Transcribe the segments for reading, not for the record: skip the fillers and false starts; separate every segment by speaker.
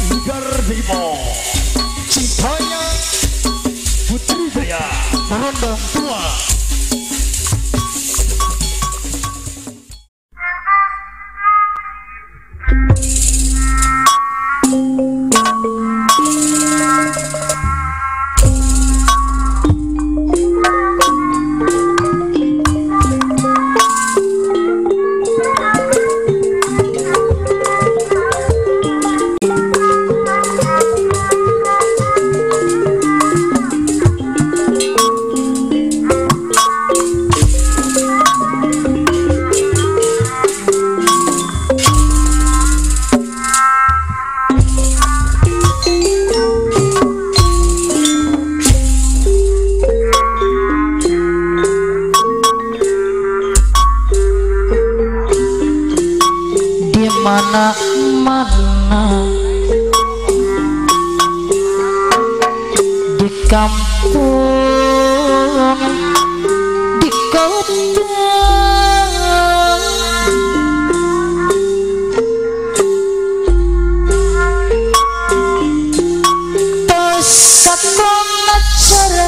Speaker 1: Gardimo cintanya Putri Jaya Rondong Tua.
Speaker 2: Mana-mana di kampung, di kota, pesakon acara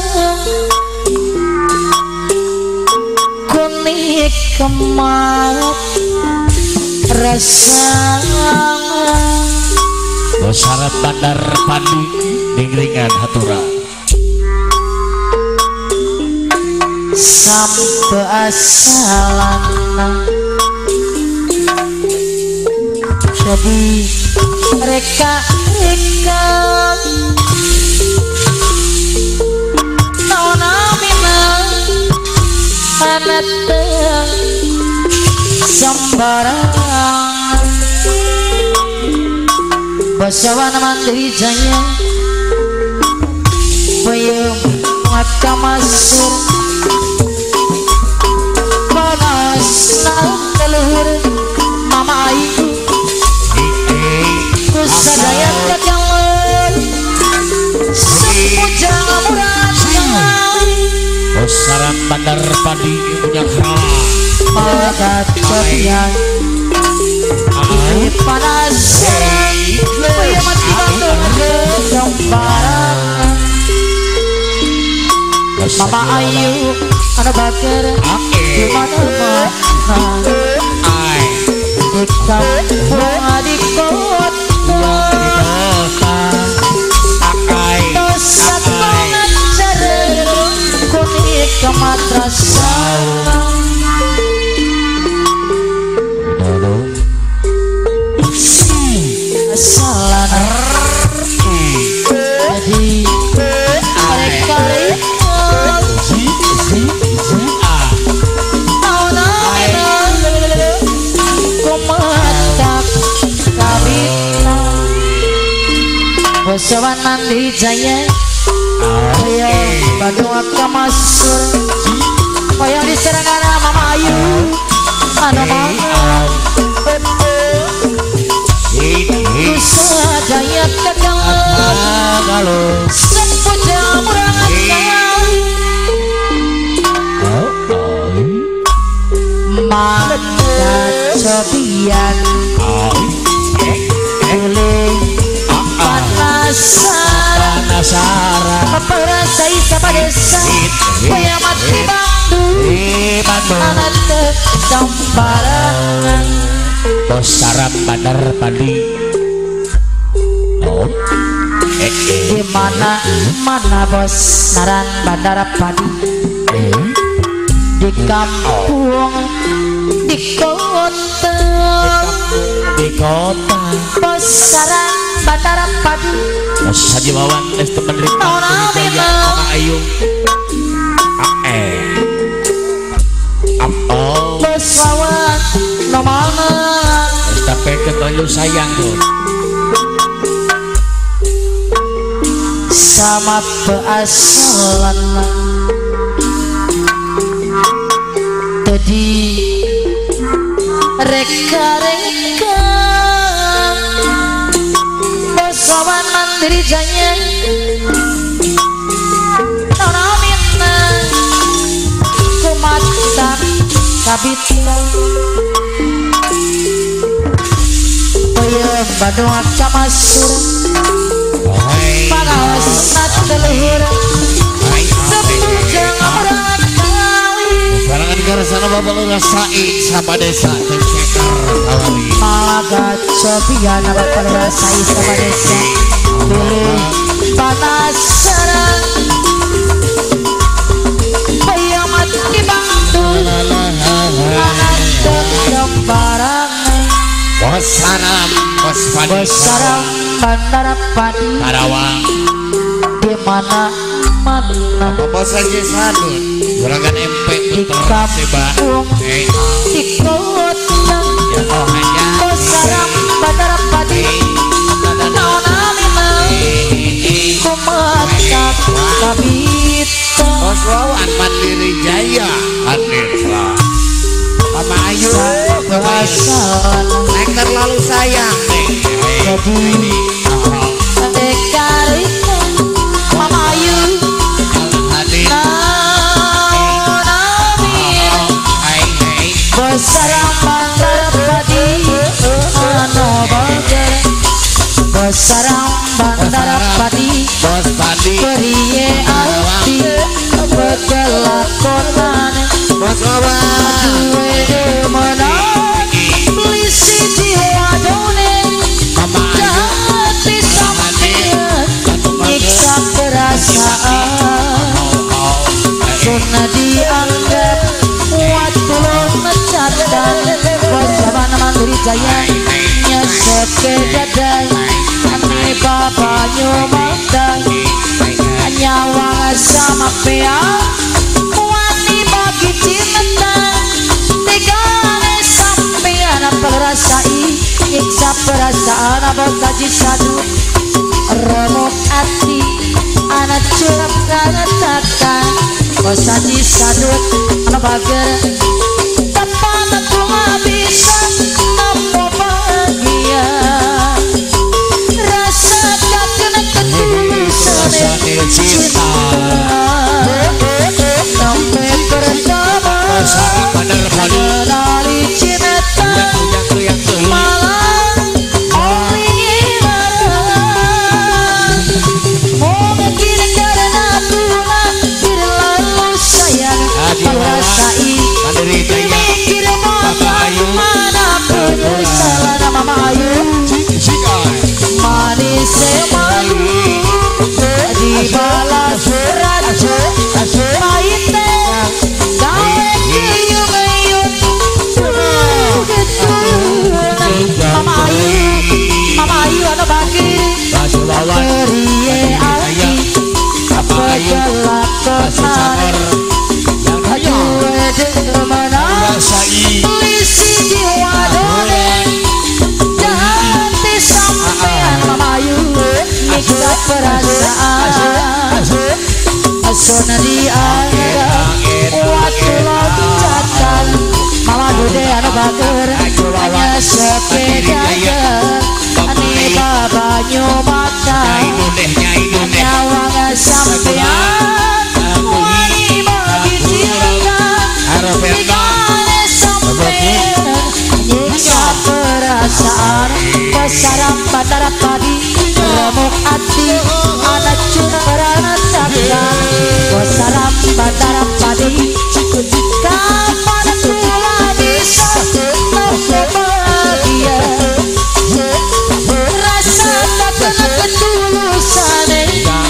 Speaker 2: kuning kemat rasa
Speaker 1: Syarat Bandar Pandi Dingringan Hatura
Speaker 2: sampai asalan jadi mereka nona minang anate sembarang Basawan Mandiri Jaya Payung Maka Masur Panas Naung Leluhur Mama Ayu Kusadaya Kajalan Sepujang Murad
Speaker 1: Syarat Bandar Pandi Punya Kera
Speaker 2: Maka Copian Panas Payung Mati Bandung Gambaran Mama Ayu Anak Bakar di mana-mana di kampung di kota dosa pengacara kuning ke madrasah salah jadi mereka Basawan Mandiri Jaya Payung Bandung Aka Masur Payung diserangan Mama Ayu Anu Mama Kusadaya Kajalan Sepujang Murangan Maka Cobian Guling Panasaran Perasai sama desa Payah mati Bandung Anak Gambaran
Speaker 1: Syarat Bandar Pandi
Speaker 2: di mana bos Naran Bandar Pandi di kampung di kota besaran Bandar Padi
Speaker 1: Haji Wawan Lesti Penderita Mama Ayu
Speaker 2: Besawan nomana
Speaker 1: Tapi ketemu sayang tuh
Speaker 2: sama peasalan tadi reka-reka Basawan Mandiri Jaya nona minang kumatan kabitna Payung Bandung Aka Masur
Speaker 3: sana bapak lu rasain sama desa ceker kawali
Speaker 2: Malaga cobian bakal rasai sama desa dulu penasaran bayang mati bantu anak gambarangan
Speaker 3: wassalam waspadi
Speaker 2: besaram bandara padi
Speaker 3: Karawang
Speaker 2: di mana
Speaker 3: bapak saja sadut juragan MP
Speaker 2: di kampung di kota
Speaker 3: ya oh hanya
Speaker 2: besaram bandara padi kumatak kabita
Speaker 3: Bos Wawan Mandiri Jaya hadir lah Mama Ayu
Speaker 2: perasaan
Speaker 3: Neng terlalu sayang
Speaker 2: jadi dekarita Mama Ayu
Speaker 3: hadir
Speaker 2: besaram bandara padi ano bager besaram bandara padi
Speaker 3: Bos Padi
Speaker 2: Periye arti Begelakonan
Speaker 3: Bos Wawan
Speaker 2: Duwe menang Lisi jiwa done
Speaker 3: Mama Ayu
Speaker 2: Jati sampean Nyiksa perasaan Kuna dianggap Watulun mencadan Bersama Mandiri Jaya Nyesek ke dadai Ane bapa nyumandang Nyawa sama peang Wani bagi cinta Tegane sampean perasai Nyiksa perasaan Abang saji sadu Remuk hati Anak curap karena takkan Kau saji sadu Anak bager Tepat aku gak bisa Nampo bahagia Rasakan ketulusan cinta Sampai pertama Menari cinta Malah Oleh marah Mungkin karena Tuhan Terlalu sayang Merasai Mikir mana penyesalan Mama Ayu Manis malu Dibalas raja Pahitnya Gawe keyung-keyung Mama Ayu ada bagi Periye aki Pegelakonan Duwe demenan Lisi jiwa done Jati sampean Mama Ayu Nyiksa perasaan Asona dianggap Waktu loncatan Mama Dude anu bager Hanya sepedager Ani baba nyumatan Nyawa gak sampean Wani bagi cinta Tegane sampean Nyiksa perasaan Besaram bandara padi Remuk hati Anak curana takkan Besaram bandara padi Kapan pula bisa Nampak bahagia Rasakan ketulusan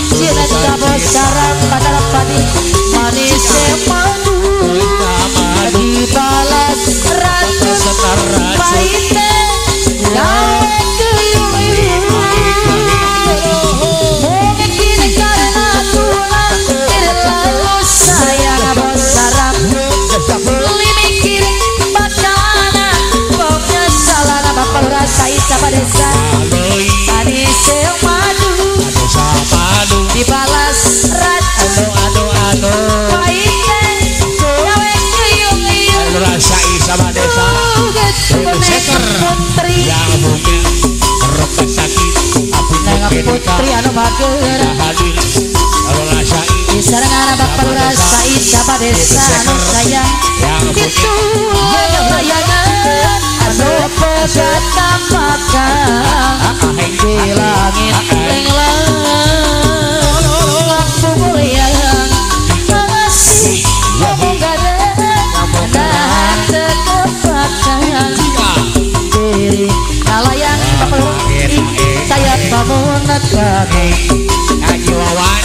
Speaker 2: Cinta besaram bandara padi Manis madu Dibalas ratu Pahitnya Gawe keyung-keyung Mungkin karena Tuhan Terlalu sayang besaram Beli mikir bacana Penyesalan Bapak rasai sama desa Manis madu Dibalas ratu Pahitnya Gawe keyung-keyung
Speaker 3: rasai sama desa
Speaker 2: Putri
Speaker 3: yang mungkin merokok sakit
Speaker 2: Neng putri anu bager
Speaker 3: hadir kalau rasai
Speaker 2: Disarangan bapak rasai sama desa anu sayang Gitu layangan anu pegat tampakan Di langit lenglang Lampu mulia Masih ngomong gada negara
Speaker 3: Haji Wawan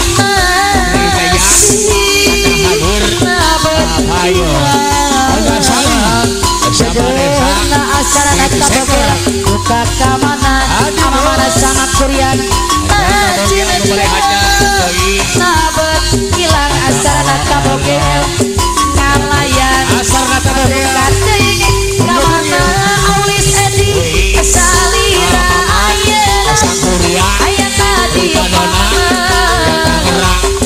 Speaker 3: Ayo Olga Sali bersama desa
Speaker 2: acara nata boker buka kamanan amamana sama kurian sabet hilang acara nata boker ngalayan
Speaker 3: asar nata boker
Speaker 2: kamana aulis edi salira
Speaker 3: asar kuria
Speaker 2: ayat tadi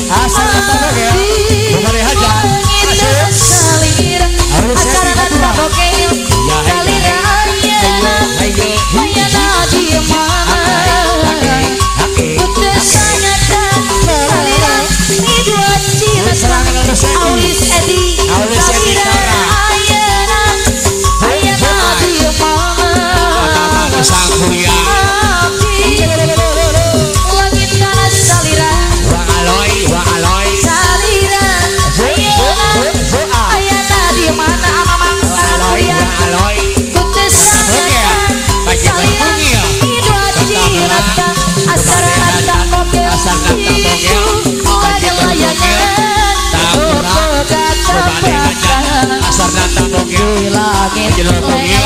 Speaker 3: asar nata boker kembali haja
Speaker 2: salira acara nata boker salira ayat tadi aulis edi salira ayat tadi
Speaker 3: asar kuria
Speaker 2: langit kana salira
Speaker 3: wa aloy
Speaker 2: salira ayat tadi mana amamang salira
Speaker 3: aloy
Speaker 2: putus salira hidup cinta asar nata boker
Speaker 3: asar nata boker
Speaker 2: ada layangan
Speaker 3: asar nata boker
Speaker 2: di langit
Speaker 3: Jelur bugil.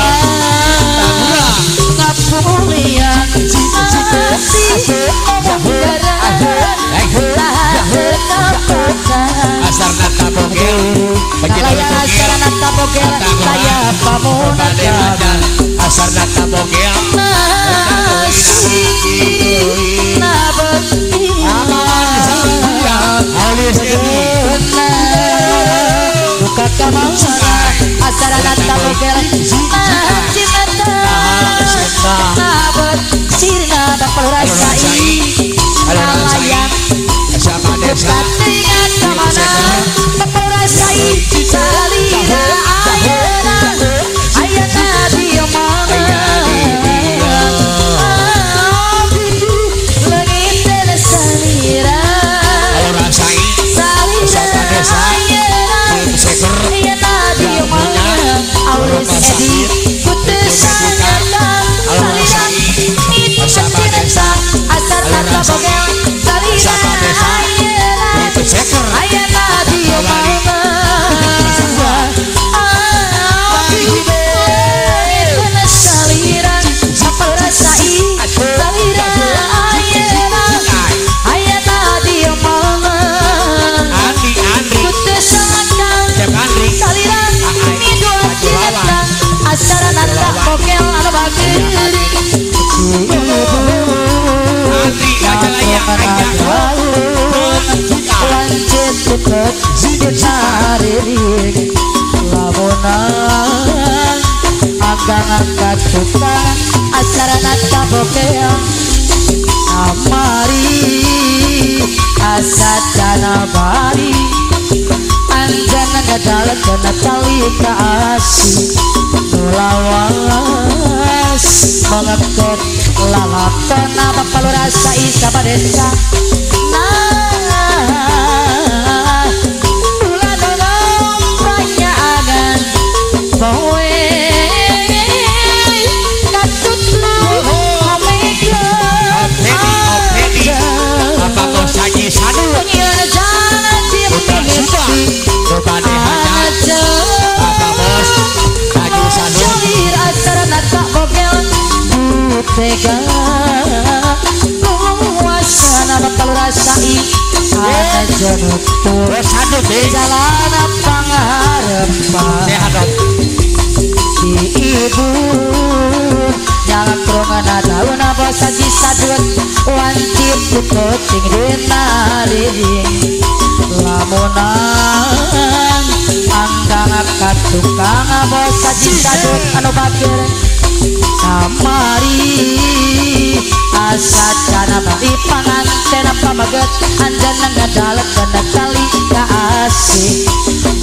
Speaker 2: ngapulian asih
Speaker 3: asar nata boker
Speaker 2: kalaya asar nata boker kaya pamunaga
Speaker 3: asar nata boker
Speaker 2: buka kamana acara nata boker cimata nabet sirna bakal rasai kalayang
Speaker 3: sama desa
Speaker 2: katingan kamana bakal rasai salira ayana diomana langit dan salira
Speaker 3: kalau rasai sama desa seker
Speaker 2: ayana diomana aulis edi putus salira itu cinta asar nata boker salira
Speaker 3: seker
Speaker 2: ayana diomana salira bakal rasai salira ayana diomana
Speaker 3: Andri
Speaker 2: putus
Speaker 3: Cep Andri
Speaker 2: salira hidup cinta asar nata boker anu bager
Speaker 3: Andri aja layak aja
Speaker 2: lancet cepet ditarik lamunan anggang angkat tukang acara nata boker amari asat dana bari anjana ngadal kena tali kasih nulawas mengekot lalakona bakal rasai sabadesa nah bulan nolong peranyaan kowe katutlu omega
Speaker 3: apa kau saji sadu
Speaker 2: pengiran jalan dimengesti
Speaker 3: berbanding hanya apa bos saji sadu
Speaker 2: Jolir acara nata boker tega kuasana bakal rasai ada jenutur
Speaker 3: sadu deh
Speaker 2: jalan pangarepan
Speaker 3: sehat dong
Speaker 2: di ibu jalan kerongan daun apa saji sadut wancip puting dina dinding lamunan anggang akat tukang apa saji sadut anu bakir kamari asat dana bagi panganten apa baget anjana ngadalek dana kali kaasih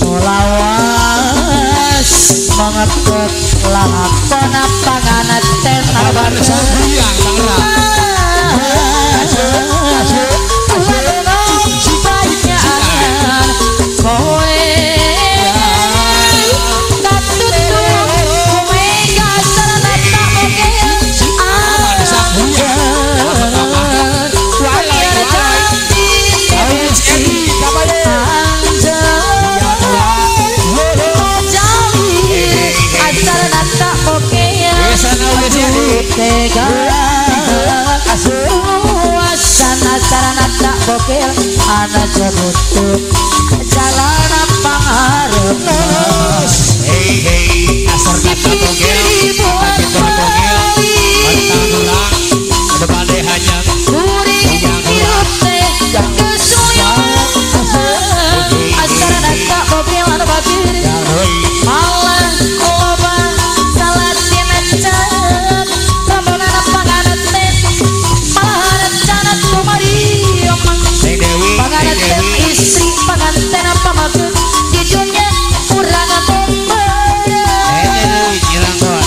Speaker 2: mulawas mengekut lakona panganten apa
Speaker 3: yang
Speaker 2: bokil ana jabutuk jalan pangarep
Speaker 3: Hei hei asar kata togel kata togel antang urang debade hanya
Speaker 2: kuring hirup teh kesoyong asar nata bokil ana bakir malah loba salatin acan rombongan panganet teh malah acan kumari
Speaker 3: Neng Dewi
Speaker 2: panganet teh istri panganten apa maksud di dunia kurang
Speaker 3: Dewi nyerang kuat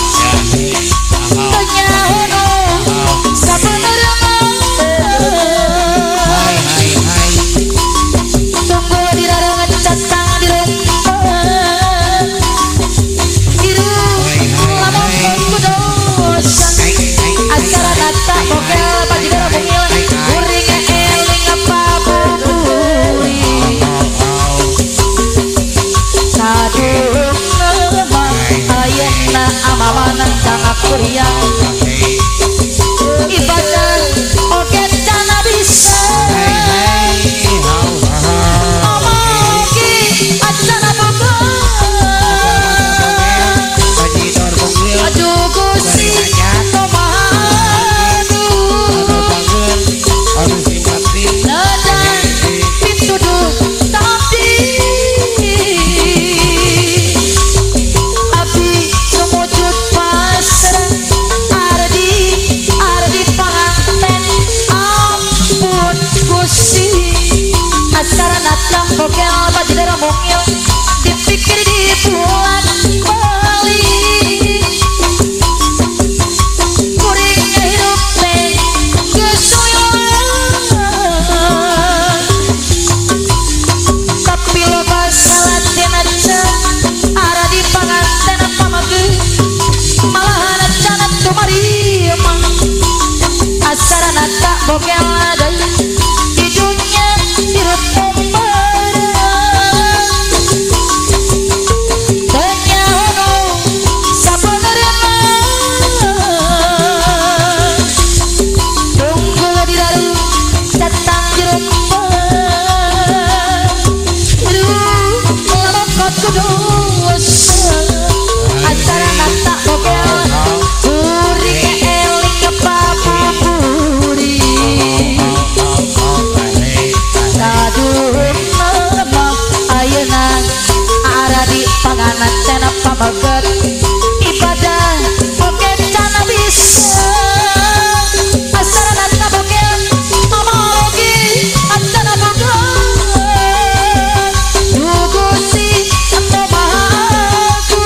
Speaker 3: ya hai hai hai
Speaker 2: tunggu di dalam catang di rumah iru lamun kudosan acara nata bokel pajigara bungil kuring eling apa buburi kadung lemah ayeuna amawanan kang kuriang ibadah oke cana bisa omogi acana boga aduh gusti tomadu nadang pituduh tapi abdi semujud pasrah ardi panganten ampun gusti acara natang bokel pajidara mungil dipikir dibuat balik kuring hirup teh kesoyongan tapi loba salatin acan ara di panganten apa mage malahan acan tumari emang asara nata bokel ada di dunia hirup tenyahono sabenerna tunggu di daru datang di rumah lamot kudus acara nata bokel kuring eling apa buburi kadung lemah ayeuna ara di panganten apa baget ibadah bokel cana bisa asara nata bokel omogi acana boga gusti tomahaku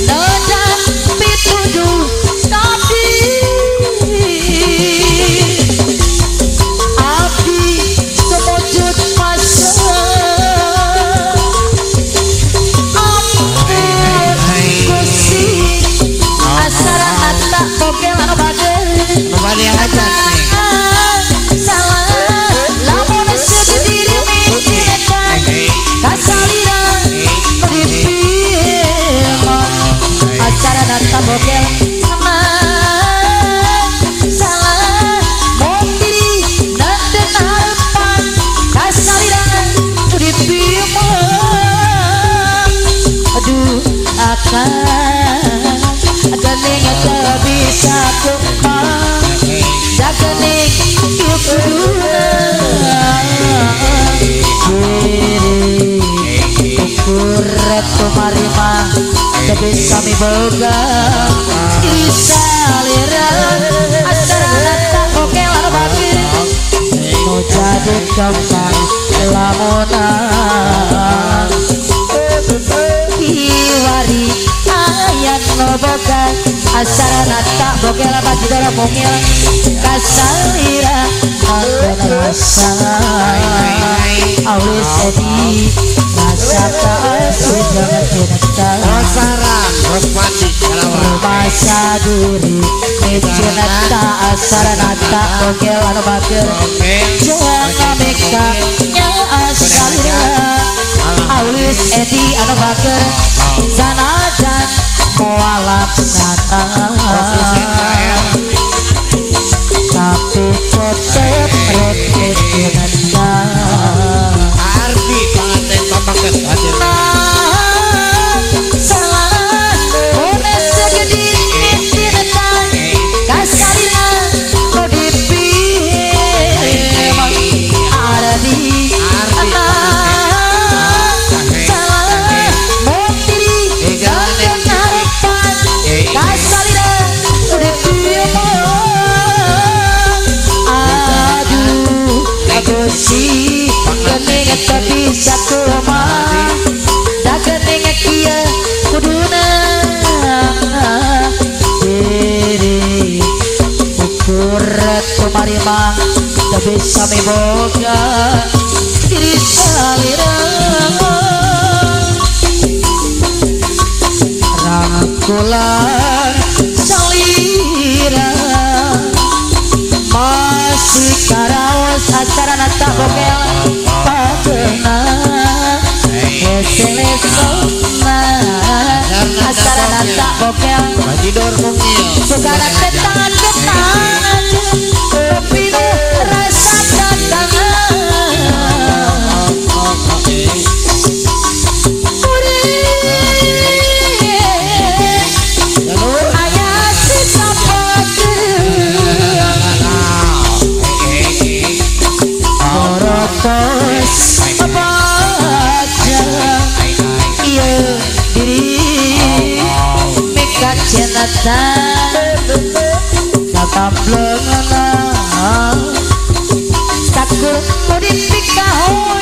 Speaker 2: nadang pituduh tapi abdi semujud pasrah ampun gusti asara nata bokel anu bagel
Speaker 3: kembali yang acan nih
Speaker 2: salah lamun sediri mikiran kasaliran dipilih acara nata bokel salah mondiri nanti harapan kasaliran dipilih aduh akan gening tak bisa kumpang jagening yuk kuret tumarima tapi kami boga isalira asara nata bokel anu bakir nu jadi kembang lamunan iwari ayat no boga asara nata bokel pajidara mungil kasalira akan rasa awis edi rasa tak sudah cinta
Speaker 3: Sarang Rupati Kalawang
Speaker 2: masa diri cinta asara nata bokel anu bakir jangan meka nya asalira awis edi anu bakir sanajan mualaf nata tapi kemari mah tak bisa memboga diri salira rangkulan salira masih karaos acara nata bokel pagena eselesona acara nata bokel
Speaker 3: Bajidor mungil
Speaker 2: sukana tetangan ketangan pino rasa datangan ayah si kapake orotos baca iya diri mika cenatan satamblengana sakul murid pikahon